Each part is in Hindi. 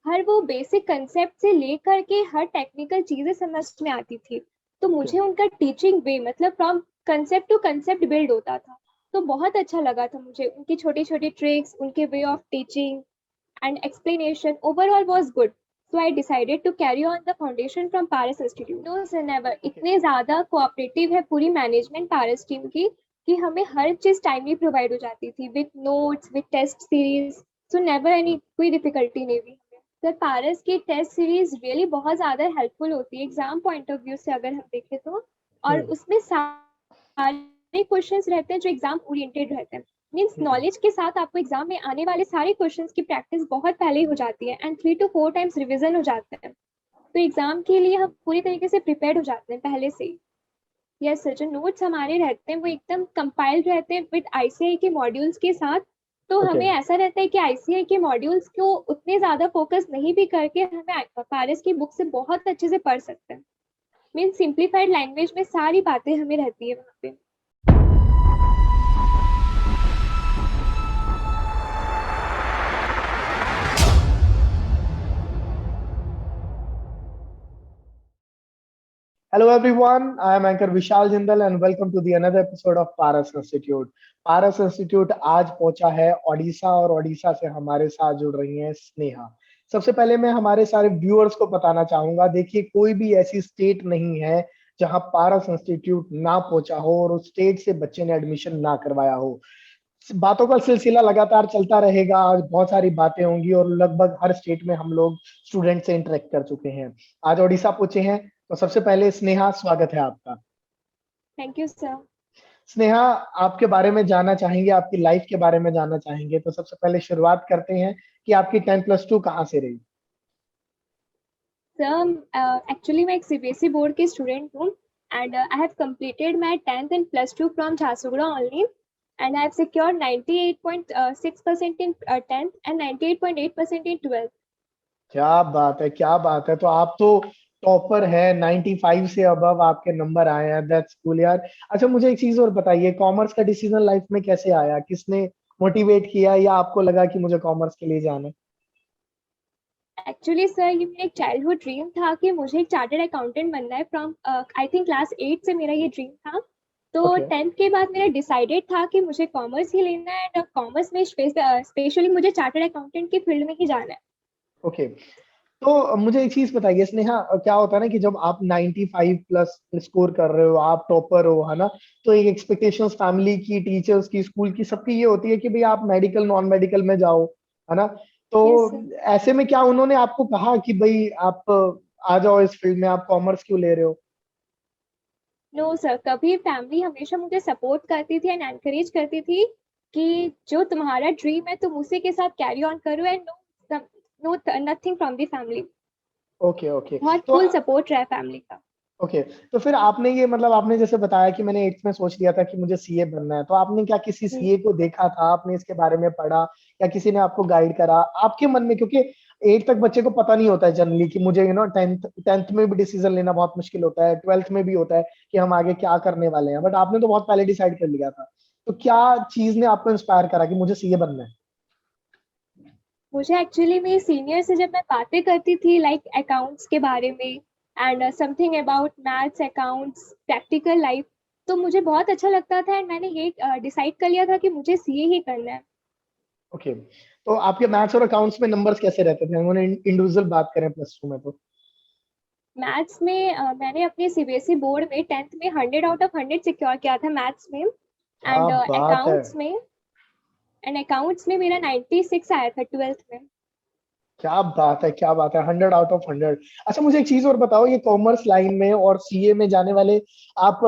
हर वो बेसिक कंसेप्ट से लेकर के हर टेक्निकल चीजें समझ में आती थी। तो ओके। मुझे उनका टीचिंग वे मतलब from concept to concept build होता था। तो बहुत अच्छा लगा था मुझे उनकी छोटी छोटी ट्रिक्स, उनके way of teaching and explanation overall was good. So I decided to carry on the foundation from Paris Institute. No sir, never. Okay. इतने ज़्यादा कोऑपरेटिव है पूरी मैनेजमेंट पारस टीम की कि हमें हर चीज़ टाइमली प्रोवाइड हो जाती थी with notes with test series. So never any कोई डिफिकल्टी नहीं हुई हमें। सर पारस की टेस्ट सीरीज रियली बहुत ज़्यादा हेल्पफुल होती है एग्जाम पॉइंट ऑफ व्यू से अगर हम देखें तो। और हम्म। उसमें सारे क्वेश्चंस रहते हैं जो एग्जाम ओरिएंटेड रहते हैं। मीन्स हम्म। नॉलेज के साथ आपको एग्जाम में आने वाले सारे क्वेश्चंस की प्रैक्टिस बहुत पहले ही हो जाती है एंड 3 to 4 टाइम्स रिविजन हो जाते हैं। तो एग्जाम के लिए हम पूरी तरीके से प्रिपेयर्ड हो जाते हैं पहले से ही। यस सर, जो नोट्स हमारे रहते हैं वो एकदम कंपाइल्ड रहते हैं विद आईसीआई के मॉड्यूल्स के साथ। तो ओके। हमें ऐसा रहता है कि आईसीआई के मॉड्यूल्स को उतने ज्यादा फोकस नहीं भी करके हमें पारस की बुक से बहुत अच्छे से पढ़ सकते हैं। मीन्स सिंप्लीफाइड लैंग्वेज में सारी बातें हमें रहती है वहाँ पे। Hello everyone, I am anchor Vishal Jindal and welcome to the another episode of Paras Institute. Paras institute आज पहुंचा है ओडिशा और ओडिशा से हमारे साथ जुड़ रही हैं स्नेहा। सबसे पहले मैं हमारे सारे व्यूअर्स को बताना चाहूंगा, देखिए कोई भी ऐसी स्टेट नहीं है जहां पारस इंस्टीट्यूट ना पहुंचा हो और उस स्टेट से बच्चे ने एडमिशन ना करवाया हो। बातों का सिलसिला लगातार चलता रहेगा, आज बहुत सारी बातें होंगी और लगभग हर स्टेट में हम लोग स्टूडेंट से इंटरेक्ट कर चुके हैं। आज ओडिशा पहुंचे हैं, तो सबसे पहले स्नेहा स्वागत है आपका। Thank you sir. स्नेहा, आपके बारे में जानना चाहेंगे, आपकी लाइफ के बारे में जानना चाहेंगे, तो सबसे पहले शुरुआत करते हैं कि आपकी 10+2 कहाँ से रही। सर एक्चुअली मैं एक सीबीएसई बोर्ड की स्टूडेंट हूँ and I have completed my 10th and plus 2 from Jharsuguda only, and I have secured 98.6% in 10th and 98.8% in 12th. क्या बात है, क्या बात है, तो आप तो टॉपर है, 95 से अबव आपके नंबर आए हैं, दैट्स कूल यार। अच्छा, मुझे एक चीज और बताइए, कॉमर्स का डिसीजन लाइफ में कैसे आया, किसने मोटिवेट किया या आपको लगा कि मुझे कॉमर्स के लिए जाना है? एक्चुअली सर ये मेरा एक चाइल्डहुड ड्रीम था कि मुझे एक चार्टर्ड अकाउंटेंट बनना है फ्रॉम आई थिंक क्लास 8 से मेरा ये ड्रीम था। तो ओके। 10th के बाद मेरा डिसाइडेड था कि मुझे कॉमर्स ही लेना है एंड कॉमर्स में स्पेशली मुझे चार्टर्ड अकाउंटेंट की फील्ड में ही जाना है। ओके। तो मुझे एक चीज बताइए स्नेहा, क्या होता है ना कि जब आप 95 प्लस स्कोर कर रहे हो, आप टॉपर हो, है ना, तो एक एक्सपेक्टेशंस फैमिली की, टीचर्स की, स्कूल की, सबकी ये होती है कि भाई आप मेडिकल नॉन मेडिकल में जाओ, है ना। तो यस सर। ऐसे में क्या उन्होंने आपको कहा कि भाई आप आ जाओ इस फील्ड में, आप कॉमर्स क्यों ले रहे हो? नो सर, कभी फैमिली हमेशा मुझे सपोर्ट करती थी एंड एनकरेज करती थी कि जो तुम्हारा ड्रीम है तुम उसी के साथ कैरी ऑन करो and no no nothing from the family. Okay. Okay. बहुत तो फुल सपोर्ट रहा फैमिली का। ओके, तो फिर आपने ये मतलब आपने जैसे बताया कि मैंने 8th में सोच लिया था कि मुझे सीए बनना है, तो आपने क्या किसी सीए को देखा था, आपने इसके बारे में पढ़ा या किसी ने आपको गाइड करा आपके मन में? क्योंकि 8 तक बच्चे को पता नहीं होता है जनरली कि मुझे टेंथ टेंथ में भी डिसीजन लेना बहुत मुश्किल होता है, 12th में भी होता है कि हम आगे क्या करने वाले हैं, बट आपने तो बहुत पहले डिसाइड कर लिया था। तो क्या चीज ने आपको इंस्पायर करा कि मुझे सीए बनना है? मुझे एक्चुअली मेरे सीनियर से जब मैं बातें करती थी लाइक अकाउंट्स के बारे में and something about maths accounts practical life, तो मुझे बहुत अच्छा लगता था एंड मैंने ये डिसाइड कर लिया था कि मुझे सीए ही करना है। ओके। तो आपके मैथ्स और अकाउंट्स में नंबर्स कैसे रहते थे, उन्होंने इंडिविजुअल बात करें +2 में तो? मैथ्स में मैंने अपने सीबीएसई बोर्ड में 10th में 100 आउट ऑफ 100 सिक्योर किया था मैथ्स में। क्या एंड बात है, अकाउंट्स में मेरा 96 आया था 12th में। क्या बात है, क्या बात है, 100 आउट ऑफ 100। अच्छा, मुझे एक चीज और बताओ, ये कॉमर्स लाइन में और सीए में जाने वाले, आप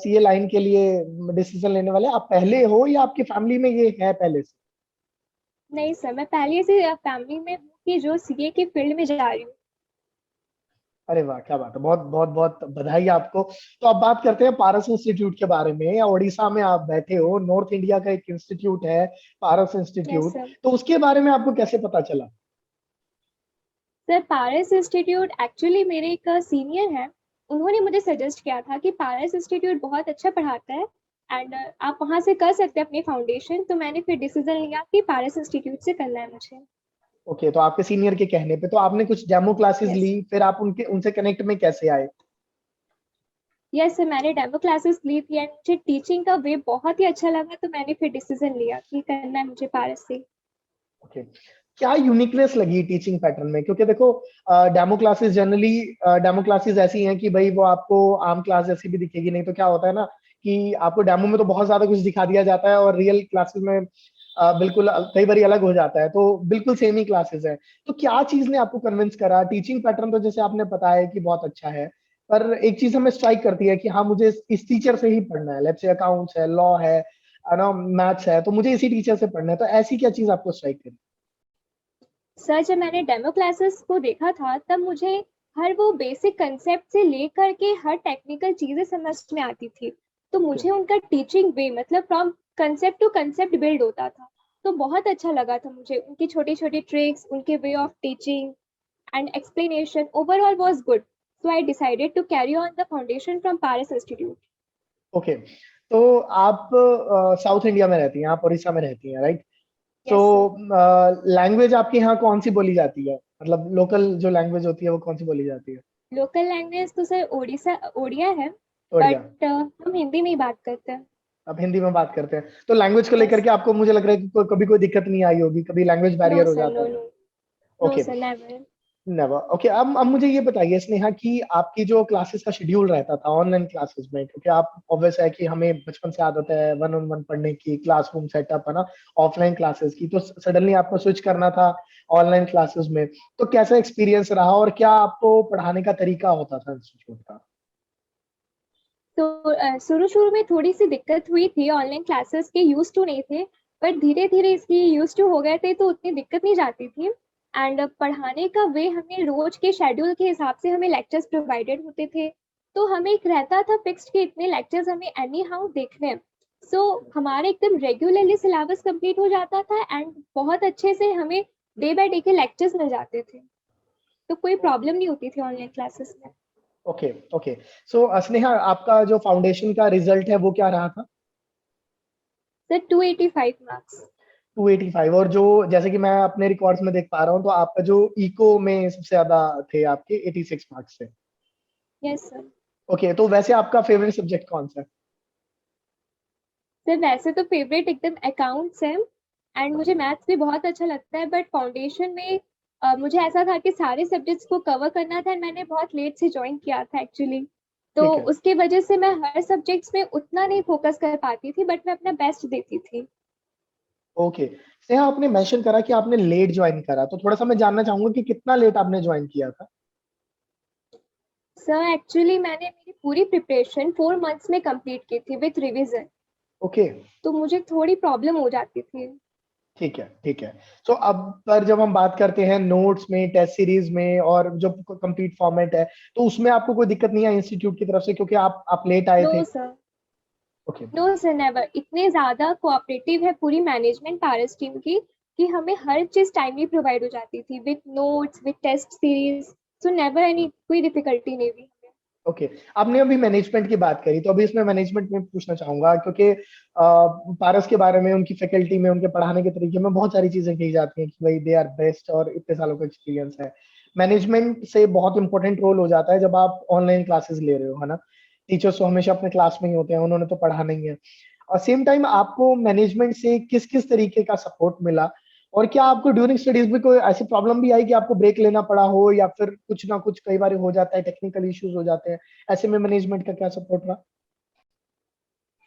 सीए लाइन के लिए डिसीजन लेने वाले आप पहले हो या आपकी फैमिली में ये है पहले से? नहीं सर, मैं पहले से फैमिली में हूँ कि जो सीए की फील्ड में जा रही हूँ। अरे वाह, क्या बात है, बहुत बहुत बहुत बधाई आपको। तो अब बात करते हैं पारस इंस्टीट्यूट के बारे में, या उड़ीसा में आप बैठे हो, नॉर्थ इंडिया का एक इंस्टीट्यूट है पारस यस इंस्टीट्यूट, सर। तो उसके बारे में आपको कैसे पता चला? सर पारस इंस्टीट्यूट एक्चुअली मेरे एक सीनियर हैं, उन्होंने मुझे सजेस्ट किया था कि पारस इंस्टीट्यूट बहुत अच्छा पढ़ाता है एंड आप वहाँ से कर सकते हैं अपनी फाउंडेशन। तो मैंने फिर डिसीजन लिया कि पारस इंस्टीट्यूट से करना है मुझे। ओके, तो आपके सीनियर के कहने पे तो आपने कुछ डेमो क्लासेस यस। ली, फिर आप उनके उनसे कनेक्ट में कैसे आए? यस सर, मैंने डेमो क्लासेस ली थी एंड मुझे टीचिंग का वे बहुत ही अच्छा लगा, तो मैंने फिर डिसीजन लिया कि करना है मुझे पारस से। ओके, क्या यूनिकनेस लगी टीचिंग पैटर्न में? क्योंकि देखो, demo classes generally, demo classes ऐसी हैं कि भाई वो आपको आम क्लास जैसी भी दिखेगी नहीं, तो क्या होता है ना कि आपको डेमो में तो बहुत ज्यादा कुछ दिखा दिया जाता है और रियल क्लासेस में बिल्कुल कई बार अलग हो जाता है, तो बिल्कुल सेम ही क्लासेस है। तो क्या चीज ने आपको कन्विंस करा? टीचिंग पैटर्न तो जैसे आपने बताया कि बहुत अच्छा है, पर एक चीज हमें स्ट्राइक करती है कि हाँ, मुझे इस टीचर से ही पढ़ना है, लेट्स से अकाउंट्स है, लॉ है ना, मैथ्स है, तो मुझे इसी टीचर से पढ़ना है, तो ऐसी क्या चीज आपको स्ट्राइक करी? सर, जब मैंने डेमो क्लासेस को देखा था तब मुझे हर वो बेसिक कंसेप्ट से लेकर के हर टेक्निकल चीजें समझ में आती थी। तो ओके। मुझे उनका टीचिंग वे मतलब from concept to concept build होता था। तो बहुत अच्छा लगा था मुझे उनकी छोटी छोटी ट्रिक्स, उनके way of teaching and explanation overall was good. So I decided to carry on the foundation from Paras institute. Okay, तो आप साउथ इंडिया में रहती हैं, आप उड़ीसा में रहती हैं, राइट? तो यस सर। लैंग्वेज आपके यहाँ कौन सी बोली जाती है? मतलब लोकल जो लैंग्वेज होती है वो कौन सी बोली जाती है? लोकल लैंग्वेज तो सर ओडिया है। ओडिया। बट हम हिंदी में ही बात करते हैं। आप हिंदी में बात करते हैं, तो लैंग्वेज को लेकर यस। के आपको, मुझे लग रहा है कि कभी कोई दिक्कत नहीं आई होगी, कभी लैंग्वेज नो बैरियर हो सर, जाता नो है? No. No okay. Sir, never. Never. Okay, अब मुझे ये बताइए स्नेहा कि आपकी जो क्लासेस का शेड्यूल रहता था ऑनलाइन क्लासेस में, क्योंकि आप ऑब्वियस है कि हमें बचपन से आदत है वन ऑन वन पढ़ने की, क्लासरूम सेटअप है ना, ऑफलाइन क्लासेस की, तो सडनली आपको स्विच करना था ऑनलाइन क्लासेस में, तो कैसा एक्सपीरियंस रहा और क्या आपको पढ़ाने का तरीका होता था इंस्टीट्यूट का? तो शुरू शुरू में थोड़ी सी दिक्कत हुई थी, ऑनलाइन क्लासेस के यूज टू नहीं थे। बट धीरे धीरे इसकी यूज टू हो गए थे तो उतनी दिक्कत नहीं जाती थी। एंड पढ़ाने का वे हमें रोज के शेड्यूल के हिसाब से हमें लेक्चर्स प्रोवाइडेड होते थे। तो हमें एक रहता था फिक्स्ड कि इतने लेक्चर्स हमें एनी हाउ देखने हैं। सो हमारे एकदम रेगुलरली सिलेबस कंप्लीट हो जाता था एंड बहुत अच्छे से हमें डे बाय डे के लेक्चर्स मिल जाते थे। तो कोई प्रॉब्लम नहीं होती थी ऑनलाइन क्लासेस में। ओके। ओके, सो स्नेहा, आपका जो फाउंडेशन का रिजल्ट है वो क्या रहा था? Sir 285 marks. 285। और जो, जैसे कि मैं अपने रिकॉर्ड्स में देख पा रहा हूँ, तो आपका जो इको में सबसे ज्यादा थे आपके 86 मार्क्स थे। Yes sir. ओके, तो वैसे आपका फेवरेट सब्जेक्ट कौन सा है? सर वैसे तो फेवरेट एकदम अकाउंट्स है एंड मुझे मैथ्स भी बहुत अच्छा लगता है। बट फाउंडेशन में मुझे ऐसा था कि सारे सब्जेक्ट्स को कवर करना था and मैंने बहुत लेट से ज्वाइन किया था एक्चुअली। तो ठीक है। उसके वजह से मैं हर सब्जेक्ट्स में उतना नहीं फोकस कर पाती थी, बट मैं अपना बेस्ट देती थी। ओके, स्नेहा, आपने मेंशन करा कि आपने लेट ज्वाइन करा, तो थोड़ा सा मैं जानना चाहूंगा कि कितना लेट आपने ज्वाइन किया था? सर एक्चुअली मैंने मेरी पूरी प्रिपरेशन 4 मंथ्स में कंप्लीट की थी विथ रिविजन। ओके। तो मुझे थोड़ी प्रॉब्लम हो जाती थी। ठीक है, ठीक है। तो अब पर जब हम बात करते हैं नोट्स में, टेस्ट सीरीज में, और जो कंप्लीट फॉर्मेट है, तो उसमें आपको कोई दिक्कत नहीं आई इंस्टीट्यूट की तरफ से, क्योंकि आप लेट आए नो थे? Sir. Okay. No sir, never. इतने ज्यादा कोऑपरेटिव है पूरी मैनेजमेंट पारस टीम की कि हमें हर चीज टाइमली प्रोवाइड हो जाती थी with notes with test series. So never any कोई डिफिकल्टी नहीं हुई हमें। ओके, आपने अभी मैनेजमेंट की बात करी, तो अभी इसमें मैनेजमेंट में पूछना चाहूंगा, क्योंकि पारस के बारे में, उनकी फैकल्टी में, उनके पढ़ाने के तरीके में बहुत सारी चीजें कही जाती हैं कि भाई दे आर बेस्ट और इतने सालों का एक्सपीरियंस है। मैनेजमेंट से बहुत इंपॉर्टेंट रोल हो जाता है जब आप ऑनलाइन क्लासेस ले रहे हो, है ना? टीचर्स तो हमेशा अपने क्लास में ही होते हैं, उन्होंने तो पढ़ाना ही है। और सेम टाइम आपको मैनेजमेंट से किस किस तरीके का सपोर्ट मिला, और क्या आपको ड्यूरिंग स्टडीज में कोई ऐसी प्रॉब्लम भी आई कि आपको ब्रेक लेना पड़ा हो, या फिर कुछ ना कुछ कई बार हो जाता है, टेक्निकल इश्यूज हो जाते हैं, ऐसे में मैनेजमेंट का क्या सपोर्ट रहा?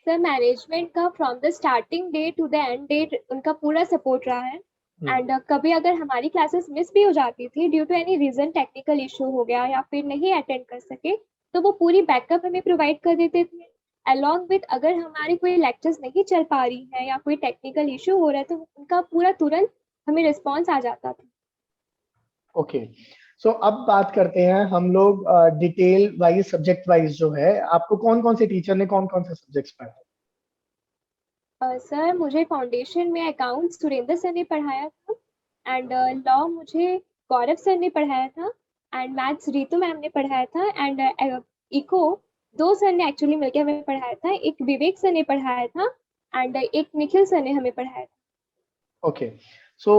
सर मैनेजमेंट का from the starting day to the end date उनका पूरा सपोर्ट रहा है। हम्म। एंड कभी अगर हमारी क्लासेस मिस भी हो जाती थी due to any reason, technical issue हो गया या फिर नहीं अटेंड कर सके, तो वो पूरी बैकअप हमें प्रोवाइड कर देते थे। अलॉन्ग विथ अगर हमारी कोई लेक्चर्स नहीं चल पा रही है या कोई टेक्निकल इशू हो रहा है तो उनका पूरा तुरंत हमें रिस्पॉन्स आ जाता था। ओके, सो अब बात करते हैं हम लोग डिटेल वाइज, सब्जेक्ट वाइज जो है, आपको कौन कौन से टीचर ने कौन कौन से सब्जेक्ट्स पढ़ाए? सर मुझे फाउंडेशन में अकाउंट्स सुरेंद्र सर ने पढ़ाया था एंड लॉ मुझे गौरव सर ने पढ़ाया था एंड मैथ्स रीतू मैम ने पढ़ाया था एंड इको दो सर ने एक्चुअली मिलकर हमें पढ़ाया था, एक विवेक सर ने पढ़ाया था एंड एक निखिल सर ने हमें पढ़ाया था। ओके, सो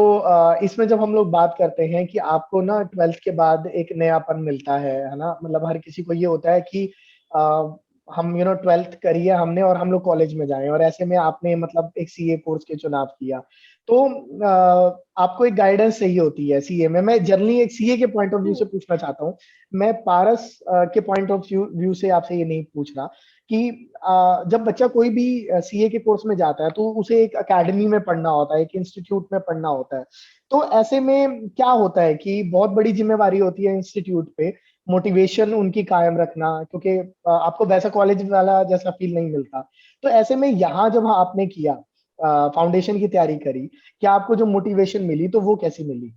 इसमें जब हम लोग बात करते हैं कि आपको ना 12th के बाद एक नयापन मिलता है ना, मतलब हर किसी को ये होता है कि हम 12th करिए हमने और हम लोग कॉलेज में जाएं, और ऐसे में आपने मतलब एक सीए कोर्स के चुनाव किया। तो आपको एक गाइडेंस चाहिए होती है सीए में। मैं जनरली एक सीए के पॉइंट ऑफ व्यू से पूछना चाहता हूँ, मैं पारस के पॉइंट ऑफ व्यू से आपसे ये नहीं पूछ रहा कि जब बच्चा कोई भी सीए के कोर्स में जाता है तो उसे एक एकेडमी में पढ़ना होता है, एक इंस्टीट्यूट में पढ़ना होता है। तो ऐसे में क्या होता है कि बहुत बड़ी जिम्मेवारी होती है इंस्टीट्यूट पे मोटिवेशन उनकी कायम रखना, क्योंकि आपको वैसा कॉलेज वाला जैसा फील नहीं मिलता। तो ऐसे में यहाँ जब आपने किया, फाउंडेशन की तैयारी करी, क्या आपको जो मोटिवेशन मिली तो वो कैसी मिली?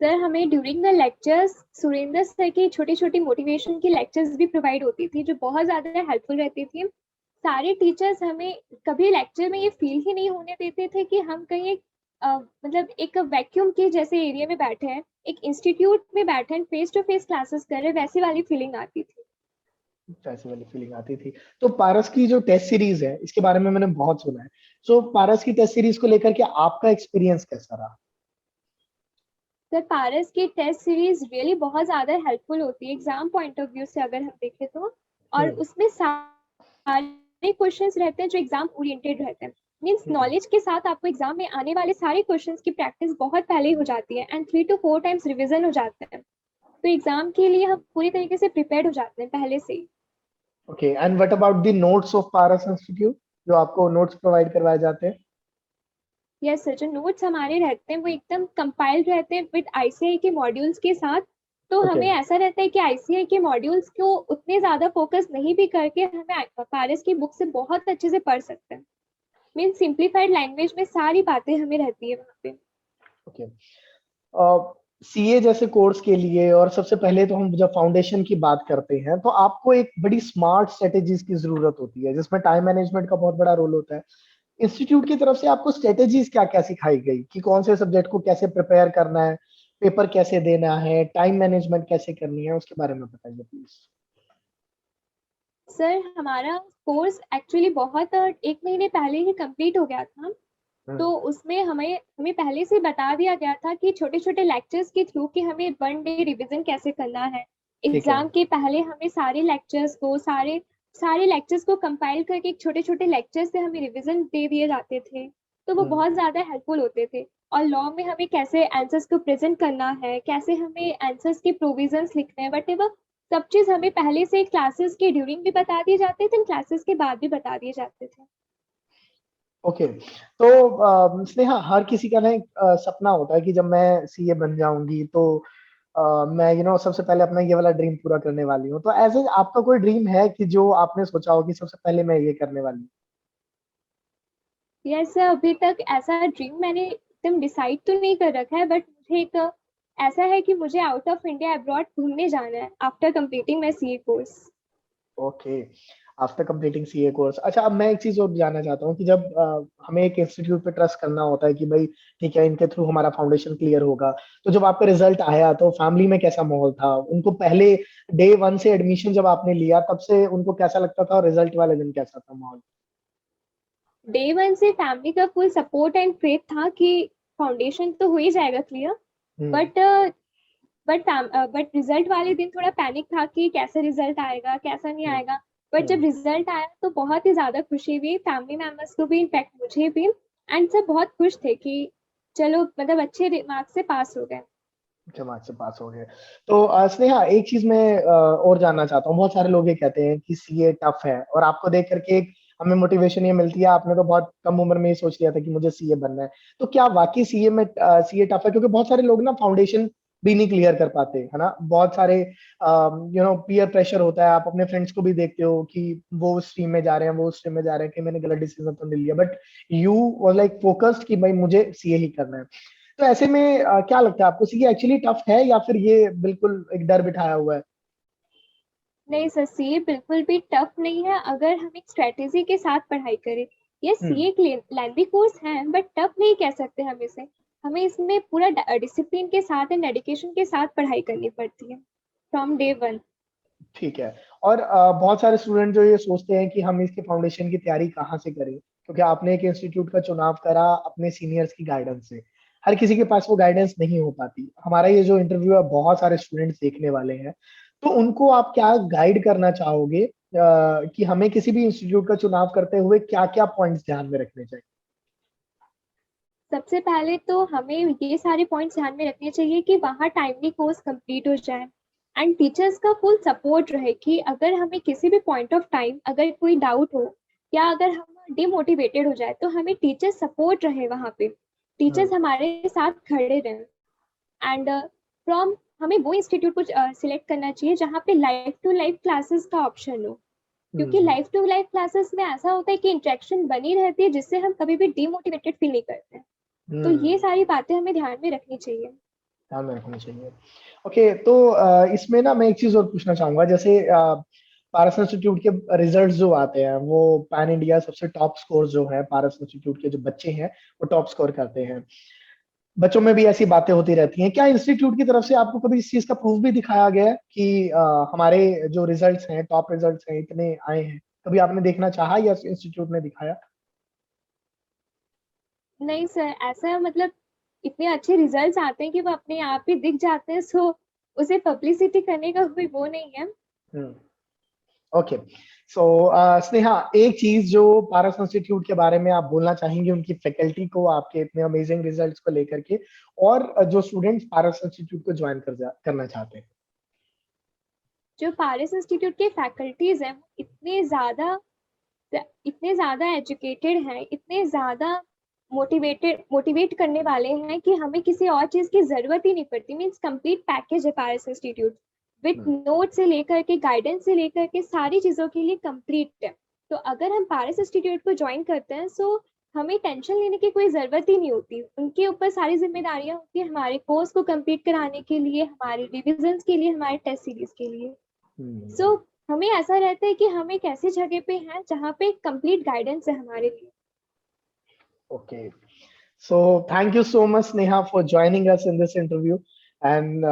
सर हमें during the lectures Surendra sir की छोटी छोटी मोटिवेशन की लेक्चर्स भी प्रोवाइड होती थी, जो बहुत ज़्यादा हेल्पफुल रहती थी। सारे टीचर्स हमें कभी लेक्चर में ये फील ही नहीं होने देते थे कि हम कहीं मतलब एक वैक्यूम के जैसे एरिया में बैठे हैं, एक इंस्टीट्यूट में बैठे हैं, फेस टू फेस क्लासेस कर रहे हैं, वैसी वाली फीलिंग आती थी। ऐसी वाली फीलिंग आती थी। तो पारस की जो टेस्ट सीरीज है इसके बारे में मैंने बहुत सुना है। सो पारस की टेस्ट सीरीज को लेकर के आपका एक्सपीरियंस कैसा रहा? सर पारस की टेस्ट सीरीज रियली बहुत ज़्यादा हेल्पफुल होती है एग्जाम पॉइंट ऑफ व्यू से अगर हम देखें तो। और हम्म। उसमें सारे क्वेश्चंस रहते हैं जो एग्जाम ओरिएंटेड रहते हैं। मीन्स हम्म। नॉलेज के साथ आपको एग्जाम में आने वाले सारे क्वेश्चंस की प्रैक्टिस बहुत पहले ही हो जाती है एंड 3 to 4 टाइम्स रिविजन हो जाते हैं। तो एग्जाम के लिए हम पूरी तरीके से प्रिपेयर्ड हो जाते हैं पहले से ही। Okay, and what about the notes of Paras institute, जो आपको नोट्स प्रोवाइड करवाए जाते हैं? यस सर, जो नोट्स हमारे रहते हैं वो एकदम कंपाइल्ड रहते हैं विद आईसीआई के मॉड्यूल्स के साथ। तो ओके। हमें ऐसा रहता है कि आईसीआई के मॉड्यूल्स को उतने ज़्यादा फोकस नहीं भी करके हमें पारस की बुक से बहुत अच्छे से पढ़ सकते हैं। मीन सिंप्लीफाइड लैंग्वेज में सारी बातें हमें रहती है वहाँ पे। ओके। सीए जैसे कोर्स के लिए, और सबसे पहले तो हम जब फाउंडेशन की बात करते हैं तो आपको एक बड़ी स्मार्ट स्ट्रेटेजीज की जरूरत होती है, जिसमें टाइम मैनेजमेंट का बहुत बड़ा रोल होता है। इंस्टीट्यूट की तरफ से आपको स्ट्रेटेजीज क्या क्या सिखाई गई कि कौन से सब्जेक्ट को कैसे प्रिपेयर करना है, पेपर कैसे देना है, टाइम मैनेजमेंट कैसे करनी है, उसके बारे में बताइए प्लीज। सर हमारा कोर्स एक्चुअली बहुत 1 महीने पहले ही कंप्लीट हो गया था। तो उसमें हमें हमें पहले से बता दिया गया था कि छोटे छोटे लेक्चर्स के थ्रू कि हमें 1 डे रिवीजन कैसे करना है। ठीक है। एग्जाम के पहले हमें सारे लेक्चर्स को कंपाइल करके एक छोटे छोटे लेक्चर से हमें रिवीजन दे दिए जाते थे। तो वो हम्म। बहुत ज़्यादा हेल्पफुल होते थे। और लॉ में हमें कैसे आंसर्स को प्रेजेंट करना है, कैसे हमें आंसर्स के प्रोविजंस लिखने हैं, बट वो सब चीज़ हमें पहले से क्लासेस के ड्यूरिंग भी बता दिए जाते थे, क्लासेस के बाद भी बता दिए जाते थे। ओके। तो स्नेहा, हर किसी का ना एक सपना होता है कि जब मैं सीए बन जाऊंगी तो मैं सबसे पहले अपना ये वाला ड्रीम पूरा करने वाली हूँ। तो ऐसे आपका कोई ड्रीम है कि जो आपने सोचा हो कि सबसे पहले मैं ये करने वाली हूँ? यस सर, अभी तक ऐसा ड्रीम मैंने एकदम डिसाइड तो नहीं कर रखा है, बट मुझे एक ऐसा है कि मुझे आउट ऑफ इंडिया अब्रॉड घूमने जाना है after completing my CA course. Okay, after completing CA course. अच्छा, अब मैं एक चीज और जानना चाहता हूँ कि जब हमें एक इंस्टीट्यूट पे ट्रस्ट करना होता है कि भाई ठीक है, इनके थ्रू हमारा फाउंडेशन क्लियर होगा, तो जब आपका रिजल्ट आया तो फैमिली में कैसा माहौल था? उनको पहले डे वन से एडमिशन जब आपने लिया तब से उनको कैसा लगता था, और रिजल्ट वाले दिन कैसा था माहौल? डे वन से फैमिली का फुल सपोर्ट एंड फेथ था कि फाउंडेशन तो हो ही जाएगा clear. Hmm. But but result वाले दिन थोड़ा पैनिक था कि कैसे रिजल्ट आएगा कैसा नहीं हम्म। आएगा। बट हम्म। जब रिजल्ट आया तो बहुत ही ज्यादा खुशी हुई, फैमिली मेम्बर्स को भी, इनफैक्ट मुझे भी। एंड सब बहुत खुश थे कि चलो मतलब अच्छे मार्क्स से पास हो गए। जमात से पास हो गए। तो स्नेहा, एक चीज मैं और जानना चाहता हूँ। बहुत सारे लोग ये कहते हैं कि सीए टफ है, और आपको देख करके एक हमें मोटिवेशन ये मिलती है, आपने तो बहुत कम उम्र में ही सोच लिया था कि मुझे सीए बनना है। तो क्या वाकई सीए टफ है? क्योंकि बहुत सारे लोग ना फाउंडेशन भी नहीं क्लियर कर पाते, है ना। बहुत सारे पीयर प्रेशर होता है, आप अपने फ्रेंड्स को भी देखते हो कि वो उस स्ट्रीम में जा रहे हैं, वो उस स्ट्रीम में जा रहे हैं, कि मैंने गलत डिसीजन तो नहीं लिया, but you was like focused कि भाई मुझे सीए ही करना है। तो ऐसे में क्या लगता है आपको, सीए एक्चुअली टफ है या फिर ये बिल्कुल एक डर बिठाया हुआ है? नहीं सर, सीए बिल्कुल भी टफ नहीं है अगर हम एक स्ट्रेटेजी के साथ पढ़ाई करें। ये हम्म। सीए एक लेंथी कोर्स है बट टफ नहीं कह सकते हम इसे। हमें इसमें पूरा डिसिप्लिन के साथ एंड डेडिकेशन के साथ पढ़ाई करनी पड़ती है फ्रॉम डे वन। ठीक है। और बहुत सारे स्टूडेंट जो ये सोचते हैं कि हम इसके फाउंडेशन की तैयारी कहाँ से करें, क्योंकि आपने एक इंस्टीट्यूट का चुनाव करा अपने सीनियर्स की गाइडेंस से। हर किसी के पास वो गाइडेंस नहीं हो पाती। हमारा ये जो इंटरव्यू है बहुत सारे स्टूडेंट्स देखने वाले हैं, तो उनको आप क्या गाइड करना चाहोगे कि हमें किसी भी इंस्टीट्यूट का चुनाव करते हुए क्या क्या पॉइंट्स ध्यान में रखने चाहिए? सबसे पहले तो हमें ये सारे पॉइंट्स ध्यान में रखने चाहिए कि वहाँ टाइमली कोर्स कंप्लीट हो जाए एंड टीचर्स का फुल सपोर्ट रहे कि अगर हमें किसी भी पॉइंट ऑफ टाइम अगर कोई डाउट हो या अगर हम डिमोटिवेटेड हो जाए तो हमें टीचर सपोर्ट रहे, वहाँ पे टीचर्स हमारे साथ खड़े रहें। एंड फ्रॉम हमें वो इंस्टीट्यूट को सिलेक्ट करना चाहिए जहाँ पे लाइफ टू लाइफ क्लासेस का ऑप्शन हो, क्योंकि हम्म। लाइफ टू लाइफ क्लासेस में ऐसा होता है कि इंटरेक्शन बनी रहती है जिससे हम कभी भी डिमोटिवेटेड फील नहीं करते हैं। तो ये हम्म। सारी बातें हमें ध्यान में रखनी चाहिए। ध्यान में रखना चाहिए। ओके, तो इसमें ना मैं एक चीज और पूछना चाहूंगा। जैसे पारस इंस्टीट्यूट के रिजल्ट्स जो आते हैं वो पैन इंडिया सबसे टॉप स्कोर जो है, पारस इंस्टीट्यूट के जो बच्चे हैं वो टॉप स्कोर करते हैं। बच्चों में भी ऐसी बातें होती रहती हैं। क्या इंस्टीट्यूट की तरफ से आपको कभी इस चीज का प्रूफ भी दिखाया गया है कि हमारे जो रिजल्ट्स हैं, टॉप रिजल्ट्स हैं, इतने आए हैं? कभी आपने देखना चाहा या इंस्टीट्यूट ने दिखाया? नहीं सर, ऐसा मतलब इतने अच्छे रिजल्ट्स आते हैं कि वो अपने आप ही दिख जाते हैं, सो उसे पब्लिसिटी करने का कोई वो नहीं है। हम्म। ओके। सो स्नेहा, एक चीज जो पारस इंस्टीट्यूट के बारे में आप बोलना चाहेंगे उनकी फैकल्टी को, आपके इतने अमेजिंग रिजल्ट्स को लेकर के, और जो स्टूडेंट्स पारस इंस्टीट्यूट को ज्वाइन करना चाहते हैं? जो पारिस इंस्टीट्यूट के फैकल्टीज हैं वो इतने ज्यादा एजुकेटेड हैं, इतने ज्यादा मोटिवेट करने वाले हैं कि हमें किसी और चीज की जरूरत ही नहीं पड़ती। मीन्स कंप्लीट पैकेज है Paras institute, with hmm. Note से लेकर के गाइडेंस से लेकर के सारी चीजों के लिए कंप्लीट है। तो अगर हम पारिस इंस्टीट्यूट को ज्वाइन करते हैं सो हमें टेंशन लेने की कोई जरूरत ही नहीं होती। उनके ऊपर सारी जिम्मेदारियां होती है हमारे कोर्स को कंप्लीट कराने के लिए, हमारे रिविजन के लिए, हमारे टेस्ट सीरीज के लिए। सो हम्म। हमें ऐसा रहता है कि हम एक ऐसी जगह पे हैं जहाँ पे कंप्लीट गाइडेंस है हमारे लिए। Okay. So thank you so much Sneha for joining us in this interview. And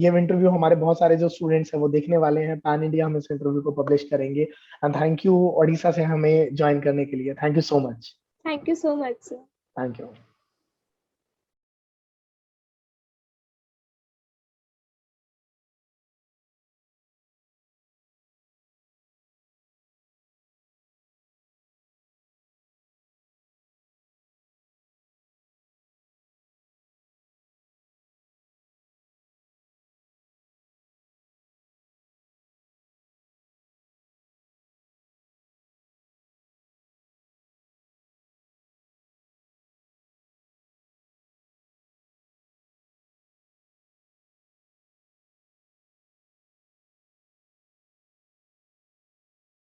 ये इंटरव्यू हमारे बहुत सारे जो स्टूडेंट्स हैं वो देखने वाले हैं। पैन इंडिया हम इस इंटरव्यू को पब्लिश करेंगे। एंड थैंक यू ओडिशा से हमें ज्वाइन करने के लिए। Thank you so much. Thank you so much sir. Thank you.